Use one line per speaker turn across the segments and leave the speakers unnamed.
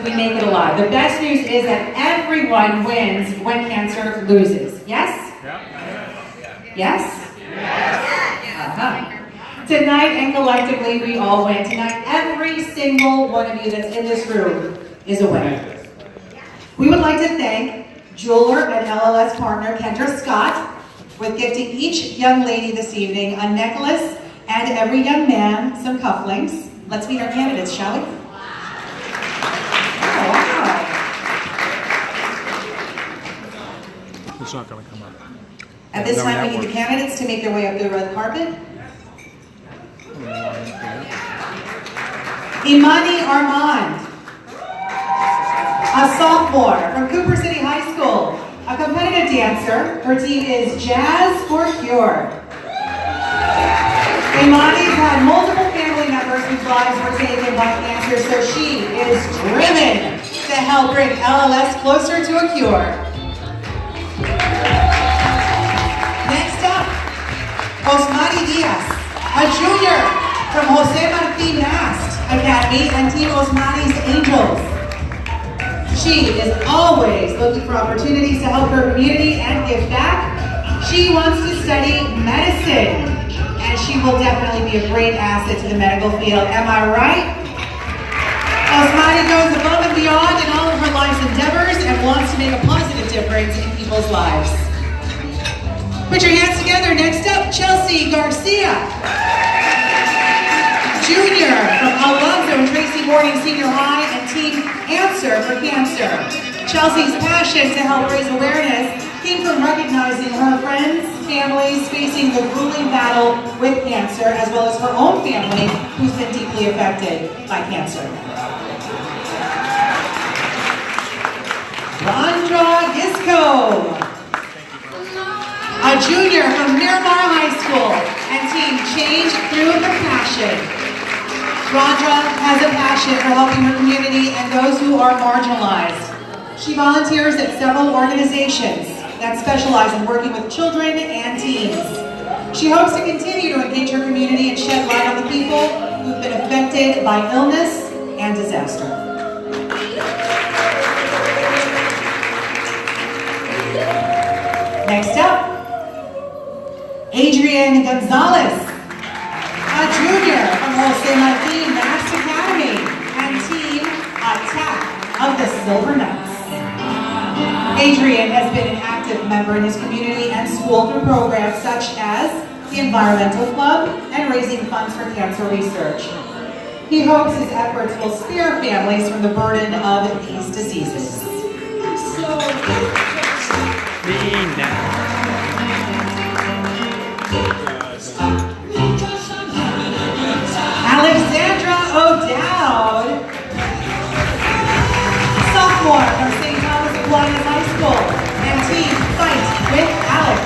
we make it alive. The best news is that everyone wins when cancer loses. Yes? Yes? Tonight and collectively, we all win. Tonight, every single one of you that's in this room is a winner. We would like to thank jeweler and LLS partner Kendra Scott with gifting each young lady this evening a necklace and every young man some cufflinks. Let's meet our candidates, shall we? Oh, wow.
It's not going to come up.
At this time, we need the candidates to make their way up the red carpet. Imani Armand, a sophomore from Cooper City High School, a competitive dancer. Her team is Jazz for Cure. Imani's had multiple family members whose lives were taken by cancer, so she is driven to help bring LLS closer to a cure. Next up, Osmani Diaz, a junior from Jose Marti Mast Academy and Team Osmani's Angels. She is always looking for opportunities to help her community and give back. She wants to study medicine, and she will definitely be a great asset to the medical field. Am I right? Osmani goes above and beyond in all of her life's endeavors and wants to make a positive difference in people's lives. Put your hands together. Next up, Chelsea Garcia, junior from Alonzo and Tracy Morning Senior High and Team Answer for Cancer. Chelsea's passion to help raise awareness came from recognizing her friends, families facing the grueling battle with cancer, as well as her own family who's been deeply affected by cancer. Rondra Gisco, a junior from Miramar High School and Team Change Through Compassion. Rondra has a passion for helping her community and those who are marginalized. She volunteers at several organizations that specialize in working with children and teens. She hopes to continue to engage her community and shed light on the people who've been affected by illness and disaster. Next up, Adrian Gonzalez, a junior from Jose Marti Mast Academy and Team Attack of the Silver Knights. Adrian has been an active member in his community and school through programs such as the Environmental Club and raising funds for cancer research. He hopes his efforts will spare families from the burden of these diseases. Alexandra O'Dowd, sophomore from St. Thomas Aquinas High School and Team Fight with Alex.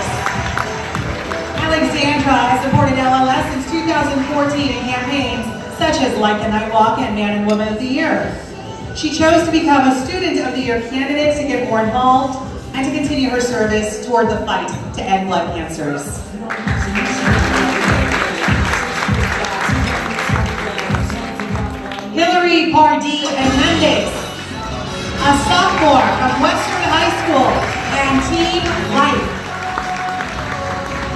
Alexandra has supported LLS since 2014 in campaigns such as Like the Night Walk and Man and Woman of the Year. She chose to become a Student of the Year candidate to get more involved and to continue her service toward the fight to end blood cancers. Hillary Pardee Hernandez, a sophomore from Western High School and Team Life.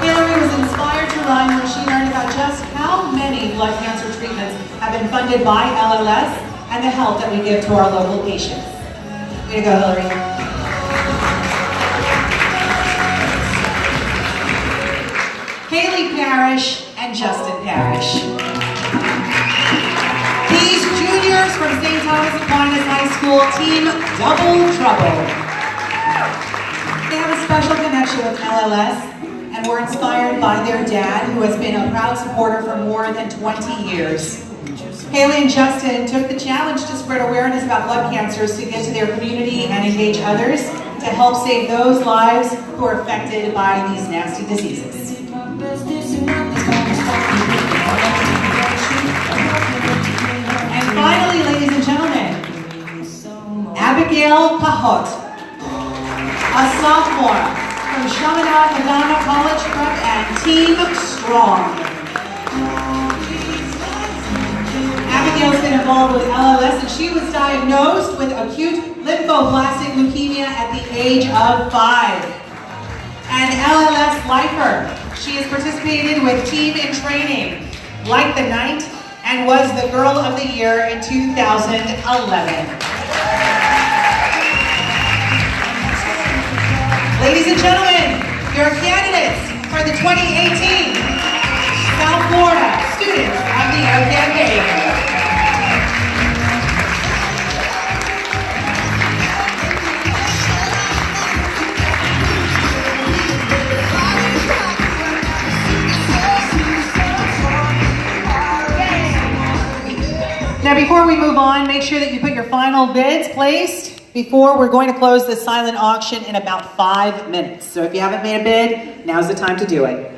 Hillary was inspired to run when she learned about just how many blood cancer treatments have been funded by LLS and the help that we give to our local patients. Way to go, Hillary. Haley Parrish and Justin Parrish. These juniors from St. Thomas Aquinas High School, Team Double Trouble. They have a special connection with LLS and were inspired by their dad, who has been a proud supporter for more than 20 years. Haley and Justin took the challenge to spread awareness about blood cancers to give to their community and engage others to help save those lives who are affected by these nasty diseases. And finally, ladies and gentlemen, Abigail Pahot, a sophomore from Chaminade Madonna College Prep and Team Strong. Abigail's been involved with LLS, and she was diagnosed with acute lymphoblastic leukemia at the age of 5. And LLS lifer, she has participated with Team in Training, Like the Night, and was the Girl of the Year in 2011. Ladies and gentlemen, your candidates for the 2018 South Florida Students of the Year campaign. Now, before we move on, make sure that you put your final bids placed before we're going to close the silent auction in about 5 minutes. So if you haven't made a bid, now's the time to do it.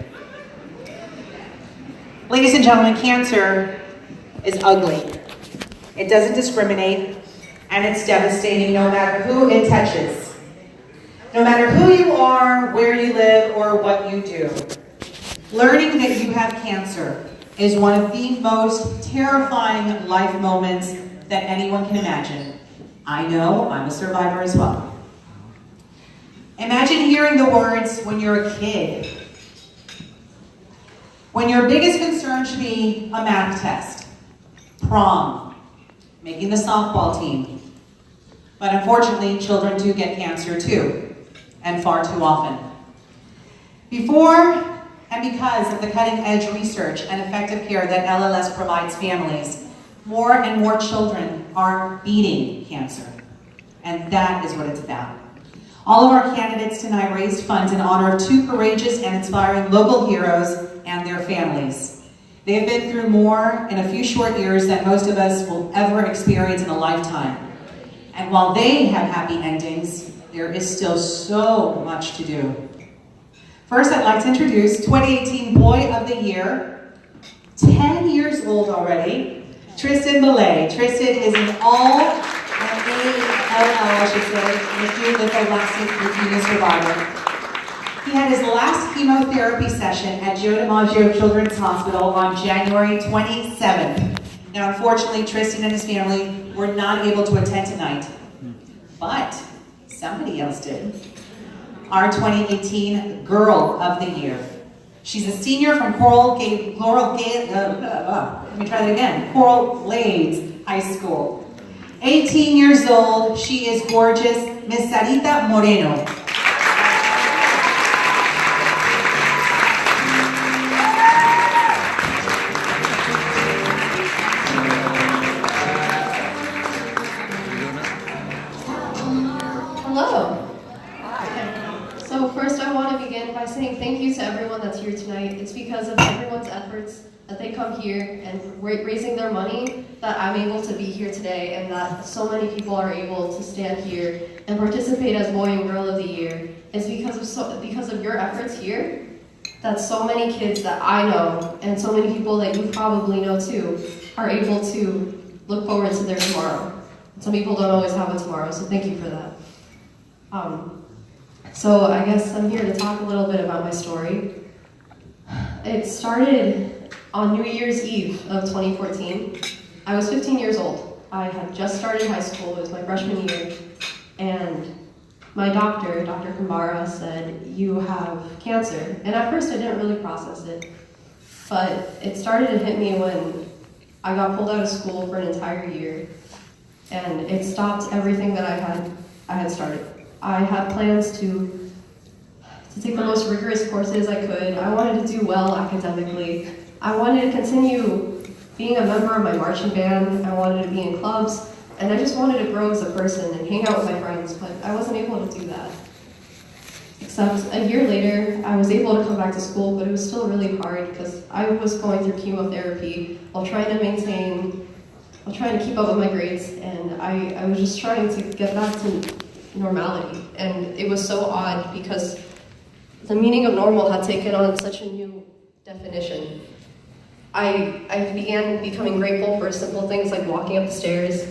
Ladies and gentlemen, cancer is ugly. It doesn't discriminate, and it's devastating no matter who it touches. No matter who you are, where you live, or what you do. Learning that you have cancer is one of the most terrifying life moments that anyone can imagine. I know, I'm a survivor as well. Imagine hearing the words when you're a kid. When your biggest concern should be a math test, prom, making the softball team. But unfortunately, children do get cancer too, and far too often. Before and because of the cutting-edge research and effective care that LLS provides families, more and more children are beating cancer. And that is what it's about. All of our candidates tonight raised funds in honor of 2 courageous and inspiring local heroes and their families. They have been through more in a few short years than most of us will ever experience in a lifetime. And while they have happy endings, there is still so much to do. First, I'd like to introduce 2018 Boy of the Year, 10 years old already, Tristan Belay. Tristan is an ALL, I should say, acute lymphoblastic leukemia survivor. He had his last chemotherapy session at Joe DiMaggio Children's Hospital on January 27th. Now, unfortunately, Tristan and his family were not able to attend tonight, but somebody else did. Our 2018 Girl of the Year. She's a senior from Coral Glades High School. 18 years old, she is gorgeous, Miss Sarita Moreno.
Thank you to everyone that's here tonight. It's because of everyone's efforts that they come here and raising their money that I'm able to be here today, and that so many people are able to stand here and participate as Boy and Girl of the Year. It's because of your efforts here that so many kids that I know and so many people that you probably know too are able to look forward to their tomorrow. Some people don't always have a tomorrow, so thank you for that. So I guess I'm here to talk a little bit about my story. It started on New Year's Eve of 2014. I was 15 years old. I had just started high school, it was my freshman year, and my doctor, Dr. Kambara, said, "You have cancer." And at first I didn't really process it, but it started to hit me when I got pulled out of school for an entire year, and it stopped everything that I had started. I had plans to take the most rigorous courses I could. I wanted to do well academically. I wanted to continue being a member of my marching band. I wanted to be in clubs, and I just wanted to grow as a person and hang out with my friends, but I wasn't able to do that. Except a year later, I was able to come back to school, but it was still really hard because I was going through chemotherapy while trying to keep up with my grades, and I was just trying to get back to normality. And it was so odd because the meaning of normal had taken on such a new definition. I began becoming grateful for simple things like walking up the stairs,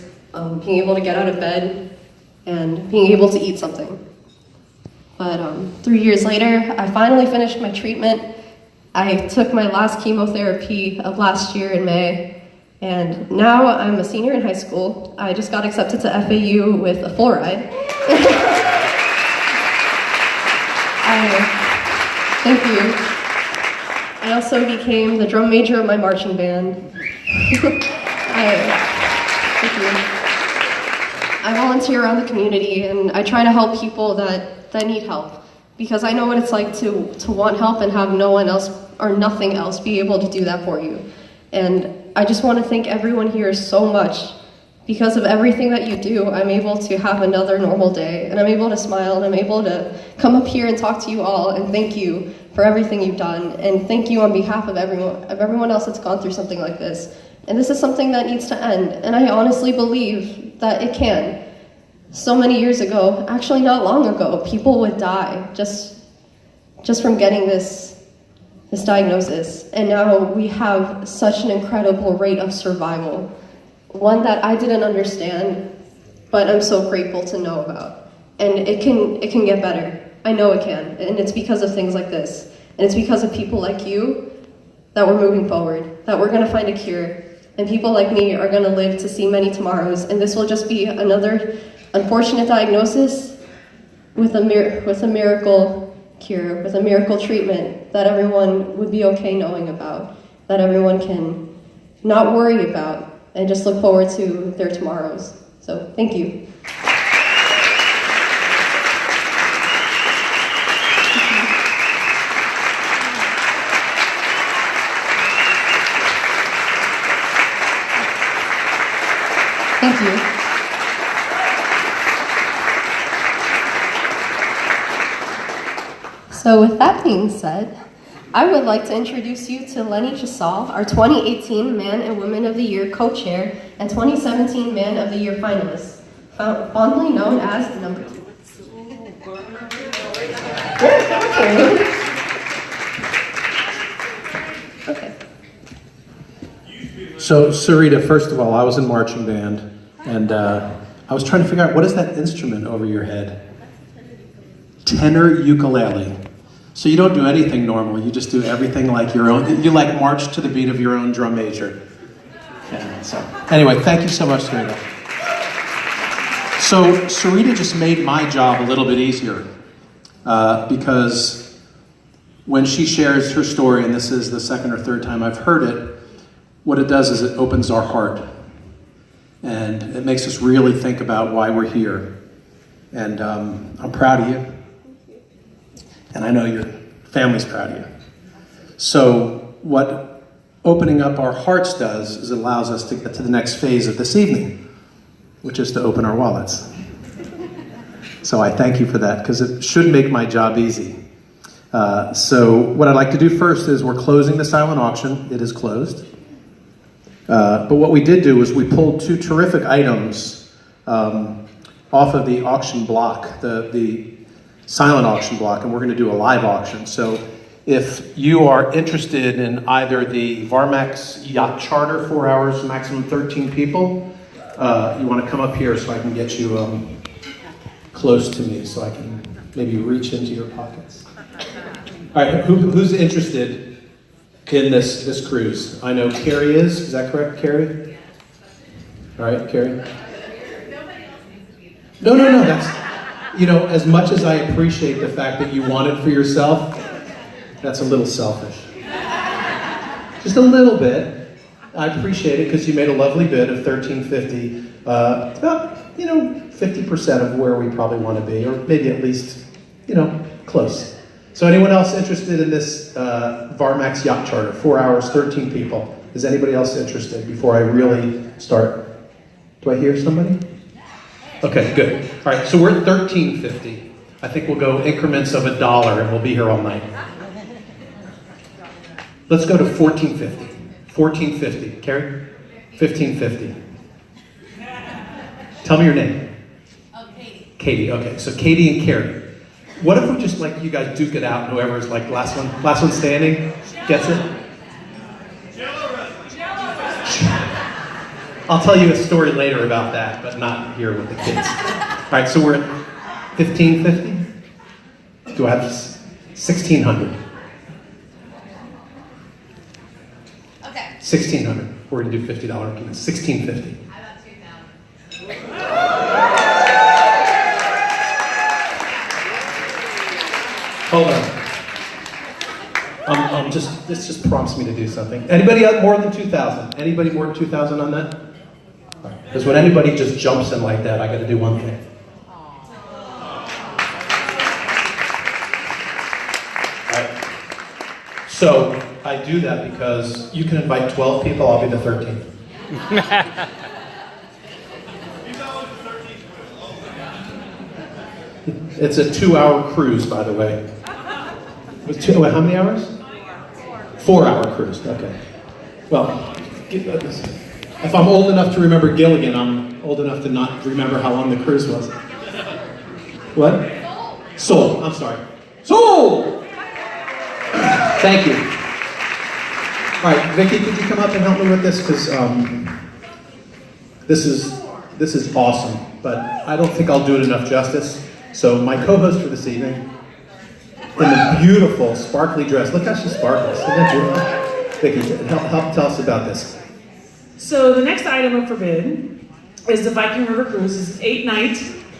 being able to get out of bed, and being able to eat something. But 3 years later, I finally finished my treatment. I took my last chemotherapy of last year in May, And now I'm a senior in high school. I just got accepted to FAU with a full ride. Thank you. I also became the drum major of my marching band. Thank you. I volunteer around the community and I try to help people that need help, because I know what it's like to want help and have no one else or nothing else be able to do that for you. And I just want to thank everyone here so much. Because of everything that you do, I'm able to have another normal day, and I'm able to smile, and I'm able to come up here and talk to you all and thank you for everything you've done, and thank you on behalf of everyone else that's gone through something like this. And this is something that needs to end, and I honestly believe that it can. So many years ago, actually not long ago, people would die just from getting this diagnosis, and now we have such an incredible rate of survival. One that I didn't understand, but I'm so grateful to know about. And it can get better. I know it can. And it's because of things like this. And it's because of people like you that we're moving forward, that we're gonna find a cure. And people like me are gonna live to see many tomorrows. And this will just be another unfortunate diagnosis with a miracle cure, with a miracle treatment that everyone would be okay knowing about, that everyone can not worry about, and just look forward to their tomorrows. So, thank you. Thank you. So with that being said, I would like to introduce you to Lenny Chisal, our 2018 Man and Woman of the Year co-chair and 2017 Man of the Year finalist, fondly known as the number 2. Okay.
So, Sarita, first of all, I was in marching band, and I was trying to figure out, what is that instrument over your head? Tenor ukulele. So you don't do anything normal, you just do everything like your own, you like march to the beat of your own drum major. Yeah, so, anyway, thank you so much, Sarita. So, Sarita just made my job a little bit easier, because when she shares her story, and this is the second or third time I've heard it, what it does is it opens our heart. And it makes us really think about why we're here. And I'm proud of you. And I know your family's proud of you. So what opening up our hearts does is it allows us to get to the next phase of this evening, which is to open our wallets. So I thank you for that, because it should make my job easy. So what I'd like to do first is we're closing the silent auction. It is closed. But what we did do was we pulled 2 terrific items off of the auction block, the silent auction block, and we're going to do a live auction. So if you are interested in either the Varmax Yacht Charter, 4 hours, maximum 13 people, you want to come up here so I can get you close to me so I can maybe reach into your pockets. All right, who's interested in this cruise? I know Carrie is. Is that correct, Carrie? All right, Carrie. No. That's, as much as I appreciate the fact that you want it for yourself, that's a little selfish. Just a little bit. I appreciate it because you made a lovely bid of $13.50. About 50% of where we probably want to be, or maybe at least close. So anyone else interested in this Varmax Yacht Charter? 4 hours, 13 people. Is anybody else interested before I really start? Do I hear somebody? Okay, good. All right, so we're at $13.50. I think we'll go increments of $1 and we'll be here all night. Let's go to $14.50. $14.50. Carrie? $15.50. Tell me your name.
Oh, Katie.
Katie, okay. So Katie and Carrie. What if we just you guys duke it out and whoever's last one standing gets it? I'll tell you a story later about that, but not here with the kids. All right, so we're at $15.50. Do I have $1,600?
Okay.
$1,600. We're going to do $50 increments. $16.50.
How about 2,000?
Hold on. This just prompts me to do something. Anybody up more than 2,000? Anybody more than 2,000 on that? Because when anybody just jumps in like that, I got to do one thing. So I do that because you can invite 12 people, I'll be the 13th. It's a 2-hour cruise, by the way. How many hours? 4-hour cruise, okay. Well, if I'm old enough to remember Gilligan, I'm old enough to not remember how long the cruise was. What? Sold, I'm sorry. Sold! Thank you. All right, Vicki, could you come up and help me with this? Because this is awesome, but I don't think I'll do it enough justice. So my co-host for this evening, in the beautiful, sparkly dress. Look how she sparkles. Isn't that beautiful? Vicki, help tell us about this.
So the next item up for bid is the Viking River Cruise. It's an 8-night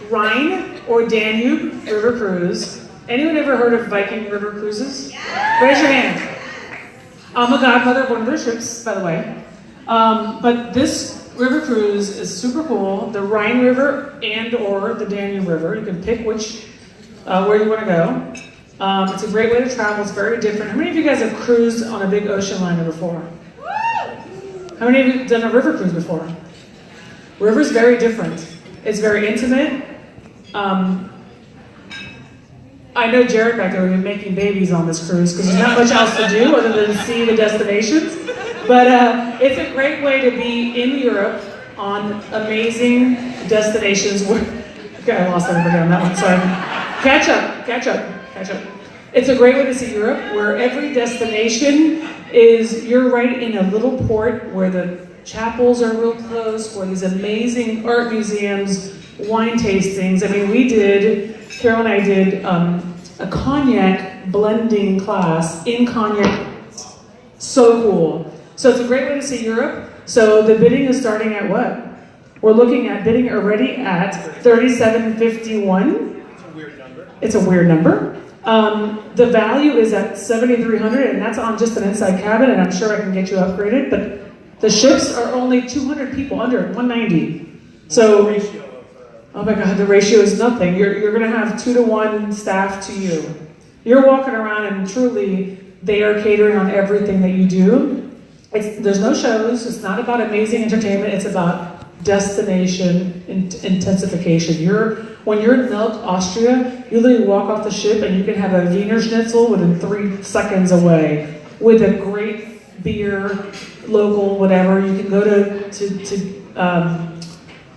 Rhine or Danube River Cruise. Anyone ever heard of Viking River Cruises? Raise your hand. I'm a godmother of one of their ships, by the way. But this river cruise is super cool. The Rhine River and or the Danube River. You can pick which, where you want to go. It's a great way to travel. It's very different. How many of you guys have cruised on a big ocean liner before? How many of you have done a river cruise before? River's very different. It's very intimate. I know Jared back there will be making babies on this cruise because there's not much else to do other than see the destinations. But it's a great way to be in Europe on amazing destinations. Okay, I lost everybody on that one, sorry. Catch up. It's a great way to see Europe where every destination is, you're right in a little port where the chapels are real close, where these amazing art museums, wine tastings. I mean, Carol and I did a cognac blending class in cognac. So cool. So it's a great way to see Europe. So the bidding is starting at what? We're looking at bidding already at $37.51. It's a weird number. The value is at $7,300, and that's on just an inside cabin, and I'm sure I can get you upgraded, but the ships are only 200 people, under 190. So, oh my God, the ratio is nothing. You're gonna have 2-to-1 staff to you. You're walking around and truly, they are catering on everything that you do. There's no shows, it's not about amazing entertainment, it's about destination intensification. When you're in Nelk, Austria, you literally walk off the ship and you can have a Wiener Schnitzel within 3 seconds away with a great beer, local, whatever. You can go to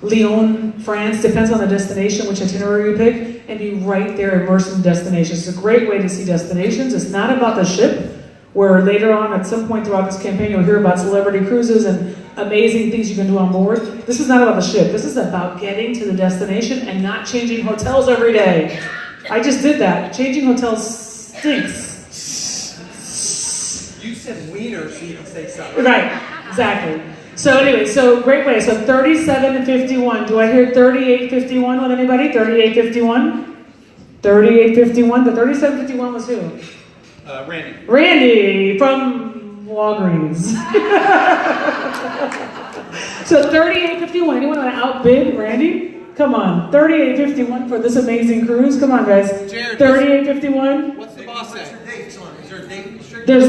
Lyon, France, depends on the destination, which itinerary you pick, and be right there immersed in destinations. It's a great way to see destinations. It's not about the ship, where later on at some point throughout this campaign you'll hear about celebrity cruises and amazing things you can do on board. This is not about the ship. This is about getting to the destination and not changing hotels every day. I just did that. Changing hotels stinks.
You said wiener, so you can say something.
Right, exactly. So anyway, so great way. So 37.51. Do I hear 38.51 with anybody? 38.51? 38.51. The 37.51 was who?
Randy.
Randy from Walgreens. So 38.51. Anyone want to outbid Randy? Come on, 38.51 for this amazing cruise. Come on, guys. 38.51.
What's the boss say? Is there a date restriction?
There's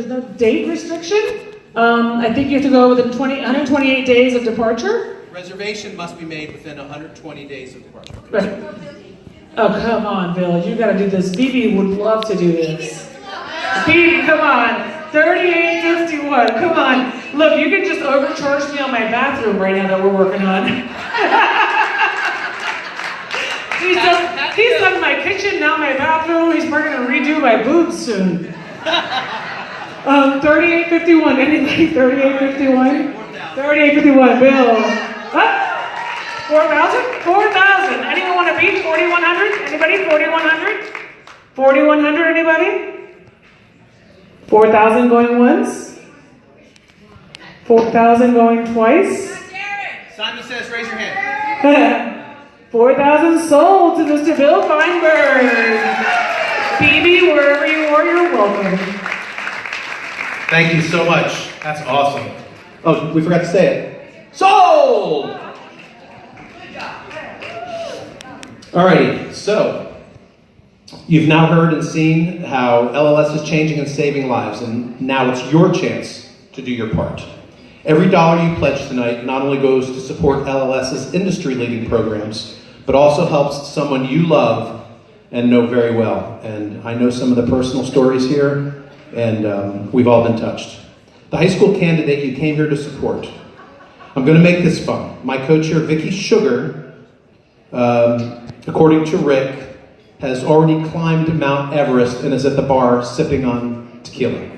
no date restriction. I think you have to go within 128 days of departure.
Reservation must be made within 120 days of departure.
Right. Oh, come on, Bill. You got to do this. Bibi would love to do this. Bibi, come on. 38.51. Come on. Look, you can just overcharge me on my bathroom right now that we're working on. He's done my kitchen, now my bathroom. He's probably going to redo my boobs soon. 38.51. Anybody? 38.51. 38.51. Bill. What? 4,000? 4,000. Anyone want to beat 4,100? Anybody? 4,100? 4,100. Anybody? 4,000 going once. 4,000 going twice.
Simon says, raise your hand.
4,000 sold to Mr. Bill Feinberg. Phoebe, wherever you are, you're welcome.
Thank you so much. That's awesome. Oh, we forgot to say it. Sold! Alrighty, so you've now heard and seen how LLS is changing and saving lives, and now it's your chance to do your part. Every dollar you pledge tonight not only goes to support LLS's industry-leading programs, but also helps someone you love and know very well. And I know some of the personal stories here, and we've all been touched. The high school candidate you came here to support. I'm going to make this fun. My co-chair, Vicky Sugar, according to Rick, has already climbed Mount Everest and is at the bar sipping on tequila.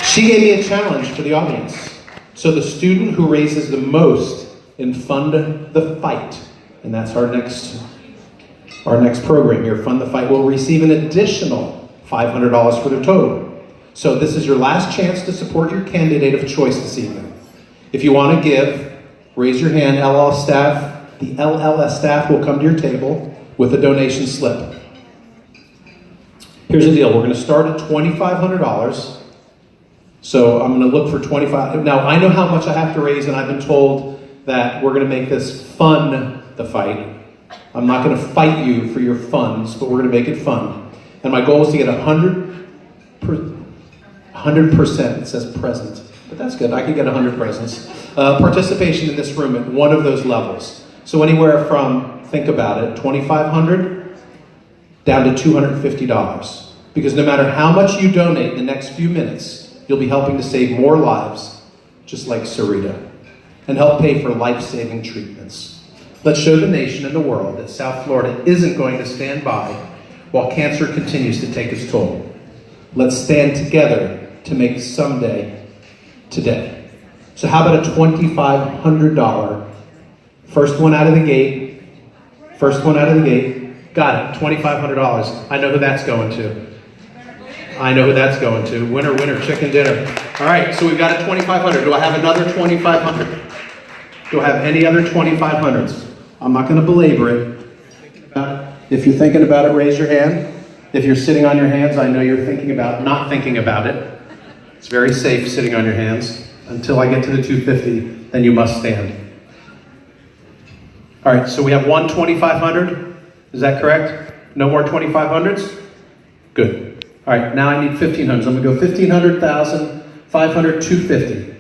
She gave me a challenge for the audience. So the student who raises the most in Fund the Fight, and that's our next program here, Fund the Fight, will receive an additional $500 for their total. So this is your last chance to support your candidate of choice this evening. If you want to give, raise your hand. The LLS staff will come to your table with a donation slip. Here's the deal. We're going to start at $2,500. So I'm going to look for 25. Now, I know how much I have to raise, and I've been told that we're going to make this fun, the fight. I'm not going to fight you for your funds, but we're going to make it fun. And my goal is to get 100%, it says present, but that's good. I could get 100 presents. Participation in this room at one of those levels. So anywhere from, think about it, $2,500 down to $250. Because no matter how much you donate in the next few minutes, you'll be helping to save more lives, just like Sarita, and help pay for life-saving treatments. Let's show the nation and the world that South Florida isn't going to stand by while cancer continues to take its toll. Let's stand together to make someday today. So how about a $2,500? First one out of the gate. Got it, $2,500. I know who that's going to. Winner, chicken dinner. All right, so we've got a $2,500. Do I have another $2,500? Do I have any other $2,500s? I'm not going to belabor it. If you're thinking about it, raise your hand. If you're sitting on your hands, I know you're thinking about not thinking about it. It's very safe sitting on your hands. Until I get to the 250, then you must stand. All right, so we have one $2,500. Is that correct? No more $2,500s? Good. All right, now I need 1,500s. I'm going to go 1,500, 1,000, 500, 250.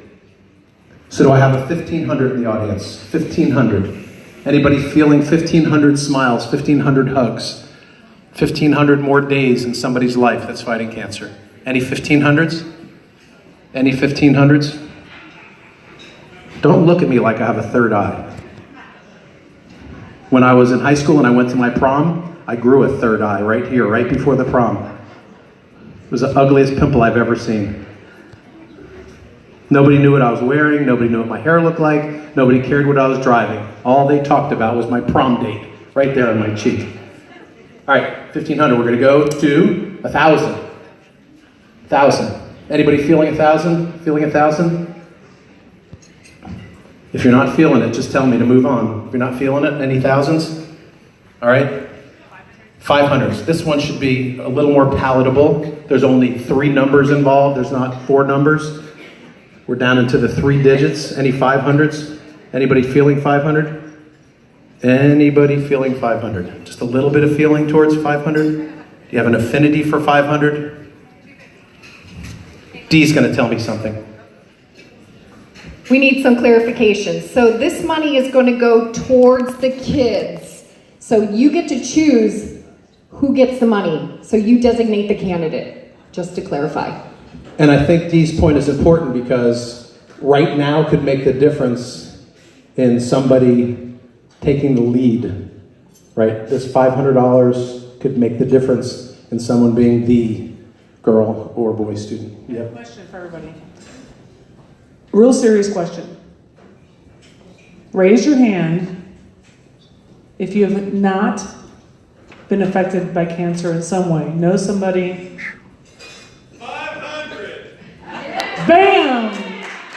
So do I have a 1,500 in the audience? 1,500. Anybody feeling 1,500 smiles, 1,500 hugs, 1,500 more days in somebody's life that's fighting cancer? Any 1,500s? Any 1,500s? Don't look at me like I have a third eye. When I was in high school and I went to my prom, I grew a third eye right here, right before the prom. It was the ugliest pimple I've ever seen. Nobody knew what I was wearing, nobody knew what my hair looked like, nobody cared what I was driving. All they talked about was my prom date, right there on my cheek. All right, 1,500, we're gonna go to 1,000. 1,000. Anybody feeling 1,000? Feeling 1,000? If you're not feeling it, just tell me to move on. If you're not feeling it, any thousands? All right. 500s. This one should be a little more palatable. There's only 3 numbers involved. There's not 4 numbers. We're down into the 3 digits. Any 500s? Anybody feeling 500? Anybody feeling 500? Just a little bit of feeling towards 500? Do you have an affinity for 500? Dee's going to tell me something.
We need some clarification. So this money is going to go towards the kids. So you get to choose who gets the money. So you designate the candidate, just to clarify.
And I think Dee's point is important because right now could make the difference in somebody taking the lead, right? This $500 could make the difference in someone being the girl or boy student. Yep.
Question for everybody. Real serious question. Raise your hand if you have not been affected by cancer in some way. Know somebody.
500.
Bam!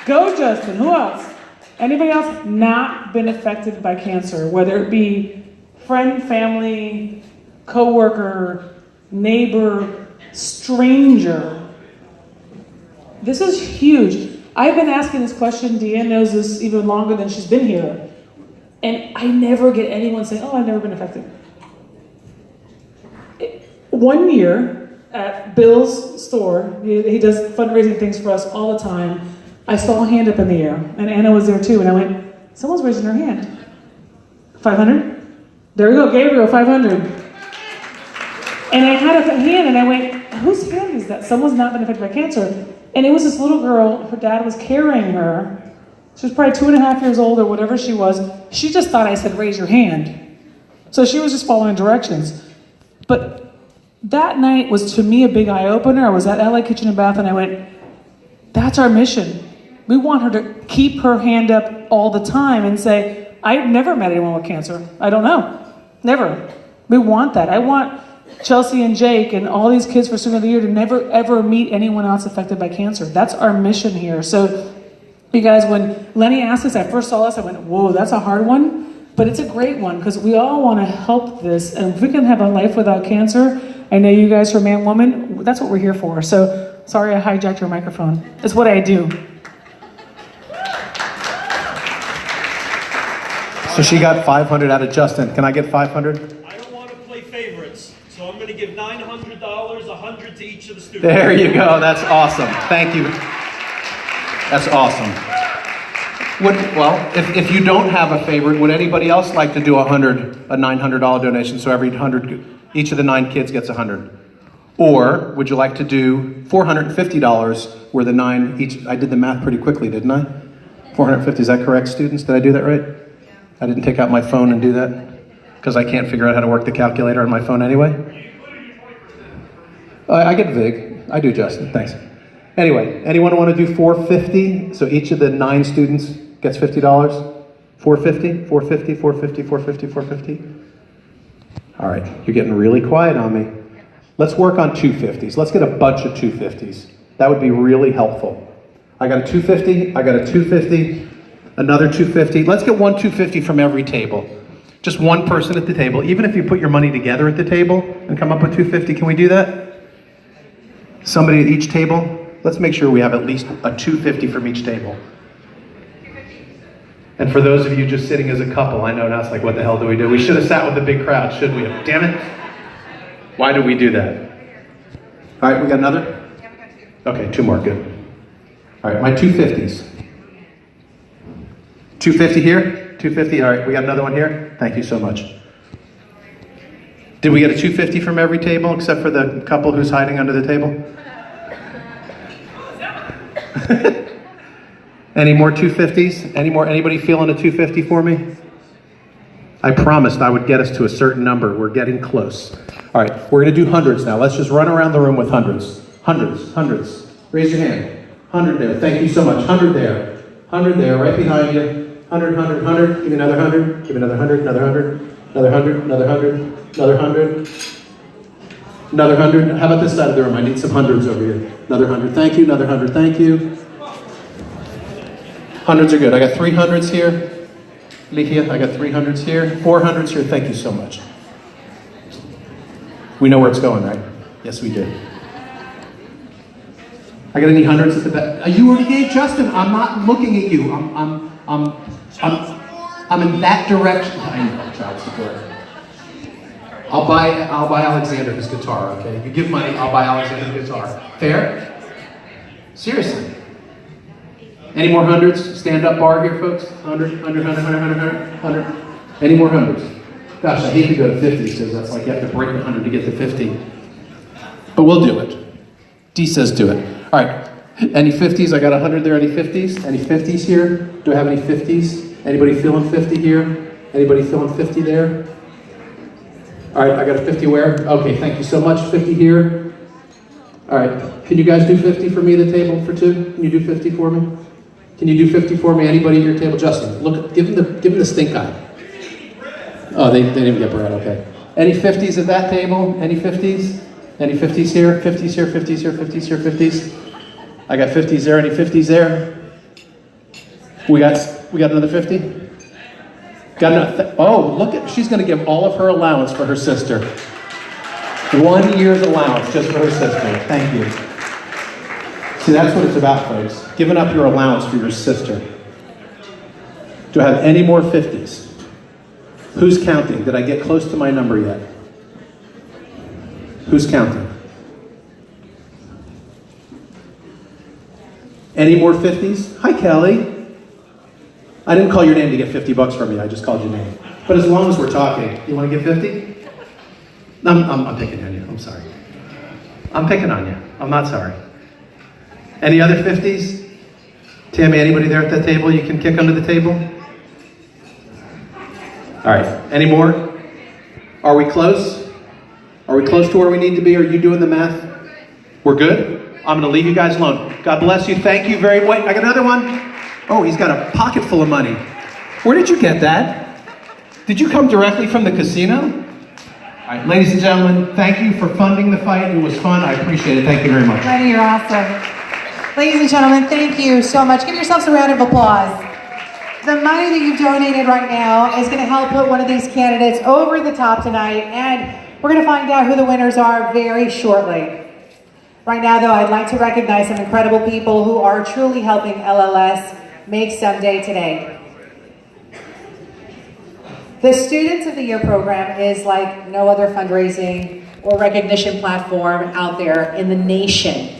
Go, Justin. Who else? Anybody else not been affected by cancer? Whether it be friend, family, coworker, neighbor, stranger. This is huge. I've been asking this question. Deanne knows this even longer than she's been here. And I never get anyone saying, oh, I've never been affected. One year at Bill's store, he does fundraising things for us all the time, I saw a hand up in the air, and Anna was there too, and I went, someone's raising their hand. 500? There we go, Gabriel, 500. And I had a hand, and I went, whose hand is that? Someone's not been affected by cancer. And it was this little girl, her dad was carrying her. She was probably 2.5 years old or whatever she was. She just thought I said, raise your hand. So she was just following directions. But that night was, to me, a big eye-opener. I was at LA Kitchen and Bath, and I went, that's our mission. We want her to keep her hand up all the time and say, I've never met anyone with cancer. I don't know. Never. We want that. I want Chelsea and Jake and all these kids for Student of the Year to never, ever meet anyone else affected by cancer. That's our mission here. So, you guys, when Lenny asked us, I first saw this, I went, whoa, that's a hard one. But it's a great one because we all want to help this. And if we can have a life without cancer, I know you guys are man, woman, that's what we're here for. So, sorry I hijacked your microphone. It's what I do.
So she got 500 out of Justin. Can I get 500?
I don't want to play favorites, so I'm going to give $900, 100 to each of the students.
There you go. That's awesome. Thank you. That's awesome. If you don't have a favorite, would anybody else like to do a $900 donation? So every 100, each of the 9 kids gets 100. Or would you like to do $450 where the 9 each? I did the math pretty quickly, didn't I? 450. Is that correct, students? Did I do that right? I didn't take out my phone and do that because I can't figure out how to work the calculator on my phone anyway. I get vig. I do, Justin. Thanks. Anyway, anyone want to do 450? So each of the 9 students gets $50. 450, 450, 450, 450, 450. All right, you're getting really quiet on me. Let's work on 250s. Let's get a bunch of 250s. That would be really helpful. I got a 250. I got a 250. Another 250. Let's get one 250 from every table. Just one person at the table. Even if you put your money together at the table and come up with 250, can we do that? Somebody at each table? Let's make sure we have at least a 250 from each table. And for those of you just sitting as a couple, I know now it's like, what the hell do we do? We should have sat with the big crowd, shouldn't we have? Damn it. Why did we do that? All right, we got another? Okay, 2 more, good. All right, my 250s. 250 here? 250, all right, we got another one here? Thank you so much. Did we get a 250 from every table except for the couple who's hiding under the table? Any more 250s? Anybody feeling a 250 for me? I promised I would get us to a certain number. We're getting close. All right, we're going to do hundreds now. Let's just run around the room with hundreds. Hundreds. Raise your hand. 100 there. Thank you so much. 100 there. 100 there, right behind you. 100. Give me another 100. Give me another 100. Another 100. Another 100. Another 100. Another 100. Another 100. How about this side of the room? I need some hundreds over here. Another 100. Thank you. Another 100. Thank you. Hundreds are good. I got 300s here. Likia, I got 300s here. 400s here. Thank you so much. We know where it's going, right? Yes, we do. I got any hundreds at the back? You already gave Justin. I'm not looking at you. I'm in that direction. I know, child support. I'll buy Alexander his guitar, okay? You give money, I'll buy Alexander his guitar. Fair? Seriously. Any more hundreds? Stand up bar here, folks. 100. Any more hundreds? Gosh, I hate to go to 50 because that's like you have to break 100 to get to 50. But we'll do it. D says do it. All right. Any 50s? I got 100 there. Any 50s? Any 50s here? Do I have any 50s? Anybody feeling 50 here? Anybody feeling 50 there? All right, I got a 50 where? Okay, thank you so much. 50 here. All right, can you guys do 50 for me at the table for 2? Can you do 50 for me? Can you do 50 for me? Anybody at your table? Justin, look, give him the stink eye. Oh, they didn't even get bread, okay. Any 50s at that table? Any 50s? Any 50s here? 50s here, 50s here, 50s here, 50s? I got 50s there. Any 50s there? We got another 50? Got another. Oh, look at, she's going to give all of her allowance for her sister. 1 year's allowance just for her sister. Thank you. See, that's what it's about, folks. Giving up your allowance for your sister. Do I have any more 50s? Who's counting? Did I get close to my number yet? Who's counting? Any more 50s? Hi, Kelly. I didn't call your name to get 50 bucks from you. I just called your name. But as long as we're talking, you want to get 50? I'm picking on you. I'm sorry. I'm picking on you. I'm not sorry. Any other 50s? Tammy, anybody there at that table you can kick under the table? All right. Any more? Are we close? Are we close to where we need to be? Are you doing the math? We're good? I'm going to leave you guys alone. God bless you. Thank you very much. I got another one. Oh, he's got a pocket full of money. Where did you get that? Did you come directly from the casino? All right, ladies and gentlemen, thank you for funding the fight. It was fun. I appreciate it. Thank you very much.
Lenny, you're awesome. Ladies and gentlemen, thank you so much. Give yourselves a round of applause. The money that you've donated right now is going to help put one of these candidates over the top tonight, and we're going to find out who the winners are very shortly. Right now, though, I'd like to recognize some incredible people who are truly helping LLS make someday today. The Students of the Year program is like no other fundraising or recognition platform out there in the nation.